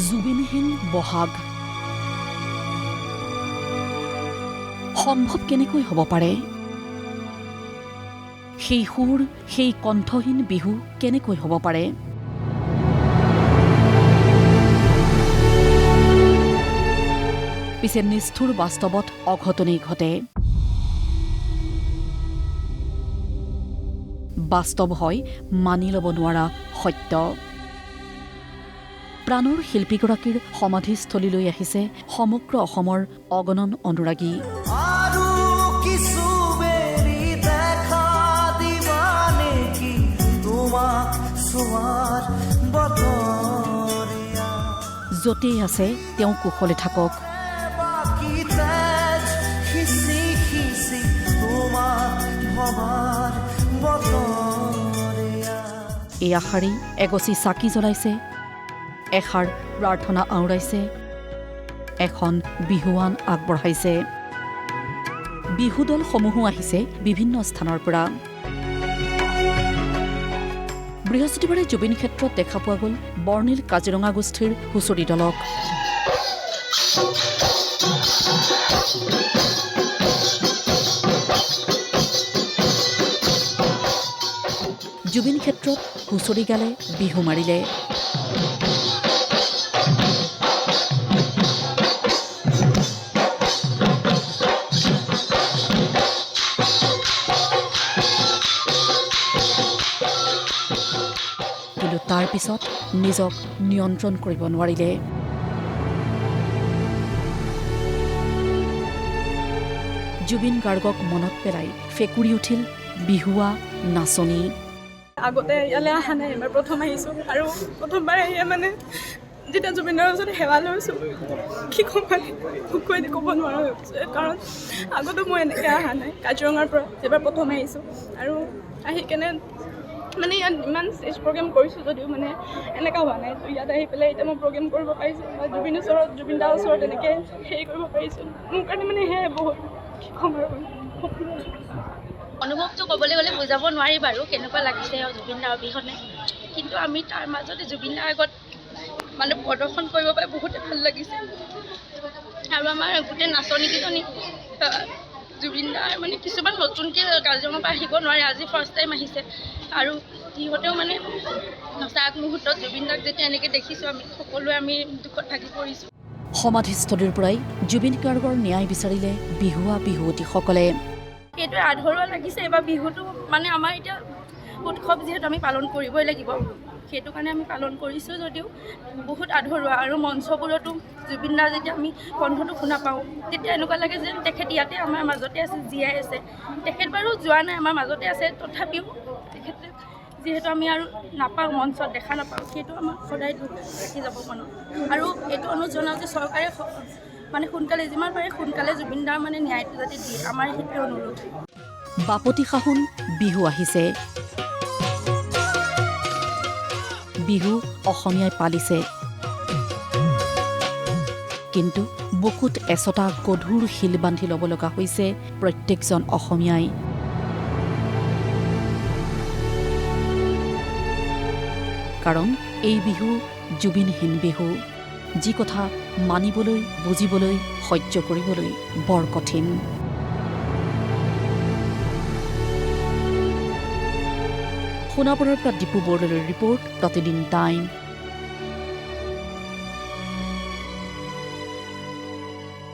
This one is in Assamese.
জুবিনহীন বহাগ সম্ভৱ কেনেকৈ হ'ব পাৰে? সেই সুৰ, সেই কণ্ঠহীন বিহু কেনেকৈ হ'ব পাৰে? পিছে নিষ্ঠুৰ বাস্তৱত অঘটনেই ঘটে। বাস্তৱ হয় মানি ল'ব নোৱাৰা সত্য। প্ৰাণৰ শিল্পীগৰাকীৰ সমাধিস্থলীলৈ আহিছে সমগ্ৰ অসমৰ অগণন অনুৰাগী। য'তেই আছে তেওঁ কুশলে থাকক। এই আশাৰেই এগছি চাকি জ্বলাইছে, এষাৰ প্ৰাৰ্থনা আওৰাইছে, এখন বিহুৱান আগবঢ়াইছে। বিহু দলসমূহো আহিছে বিভিন্ন স্থানৰ পৰা। বৃহস্পতিবাৰে জুবিন ক্ষেত্ৰত দেখা পোৱা গ'ল বৰ্ণিল কাজিৰঙা গোষ্ঠীৰ হুঁচৰি দলক। জুবিন ক্ষেত্ৰত হুঁচৰি গালে, বিহু মাৰিলে। কিন্তু তাৰ পিছত নিজক নিয়ন্ত্ৰণ কৰিব নোৱাৰিলে। জুবিন গাৰ্গক মনত পেলাই ফেকুৰি উঠিল বিহুৱা নাচনী। আগতে ইয়ালৈ অহা নাই, এবাৰ প্ৰথম আহিছোঁ আৰু প্ৰথমবাৰ আহিয়ে মানে যেতিয়া জুবিনৰ ওচৰত সেৱা লৈছোঁ, কি ক'ম মানে কৈ ক'ব নোৱাৰা হৈ গৈছে। কাৰণ আগতে মই এনেকৈ অহা নাই, কাজিৰঙাৰ পৰা এবাৰ প্ৰথম আহিছোঁ আৰু আহি কেনে মানে ইয়াত ইমান ষ্টেজ প্ৰগ্ৰেম কৰিছোঁ যদিও মানে এনেকুৱা হোৱা নাই। তো ইয়াত আহি পেলাই এতিয়া মই প্ৰগ্ৰেম কৰিব পাৰিছোঁ বা জুবিন দাৰ ওচৰত এনেকৈ হেৰি কৰিব পাৰিছোঁ। মোৰ কাৰণে মানে সেয়াই বহুত কি ক'ম আৰু অনুভৱটো ক'বলৈ গ'লে বুজাব নোৱাৰি বাৰু কেনেকুৱা লাগিছে জুবিন দাৰ অবিহনে। কিন্তু আমি তাৰ মাজতে জুবিন দাৰ আগত মানে প্ৰদৰ্শন কৰিব পাই বহুতে ভাল লাগিছে। আৰু আমাৰ গোটেই নাচনীকেইজনী জুবিন দাৰ মানে কিছুমান নতুনকৈ কাজিৰঙাৰ পৰা আহিব নোৱাৰে, আজি ফাৰ্ষ্ট টাইম আহিছে আৰু সিহঁতেও মানে সঁচা আগমুহূৰ্তত জুবিন দাক যেতিয়া এনেকৈ দেখিছোঁ আমি সকলোৱে আমি দুখত ভাগি পৰিছোঁ। সমাধিস্থলীৰ পৰাই জুবিন গাৰ্গৰ ন্যায় বিচাৰিলে বিহুৱা বিহুৱতীসকলে। সেইটোৱে আধৰুৱা লাগিছে। এইবাৰ বিহুটো মানে আমাৰ এতিয়া উৎসৱ যিহেতু আমি পালন কৰিবই লাগিব, সেইটো কাৰণে আমি পালন কৰিছোঁ যদিও বহুত আধৰুৱা। আৰু মঞ্চবোৰতো জুবিন দাৰ যেতিয়া আমি কণ্ঠটো শুনা পাওঁ তেতিয়া এনেকুৱা লাগে যেন তেখেত ইয়াতে আমাৰ মাজতে আছে, জীয়াই আছে। তেখেত বাৰু যোৱা নাই, আমাৰ মাজতে আছে, তথাপিও তেখেতে যিহেতু আমি আৰু নাপাওঁ, মঞ্চত দেখা নাপাওঁ, সেইটো আমাৰ সদায় দুখ ৰাখি যাব মনত। আৰু এইটো অনুৰোধ জনাওঁ যে চৰকাৰে মানে সোনকালে যিমান পাৰে সোনকালে জুবিন দাৰ মানে ন্যায়টো যাতে দিয়ে, আমাৰ সেইটোৱে অনুৰোধ। বাপতি সাহোন বিহু আহিছে। বিহু অসমীয়াই পালিছে, কিন্তু বুকুত এচটা গধুৰ শিল বান্ধি ল'ব লগা হৈছে প্ৰত্যেকজন অসমীয়াই। কাৰণ এই বিহু জুবিনহীন বিহু, যি কথা মানিবলৈ, বুজিবলৈ, সহ্য কৰিবলৈ বৰ কঠিন। সোণাপুৰৰ পৰা দীপু বৰদলৈৰ ৰিপৰ্ট, প্ৰতিদিন টাইম।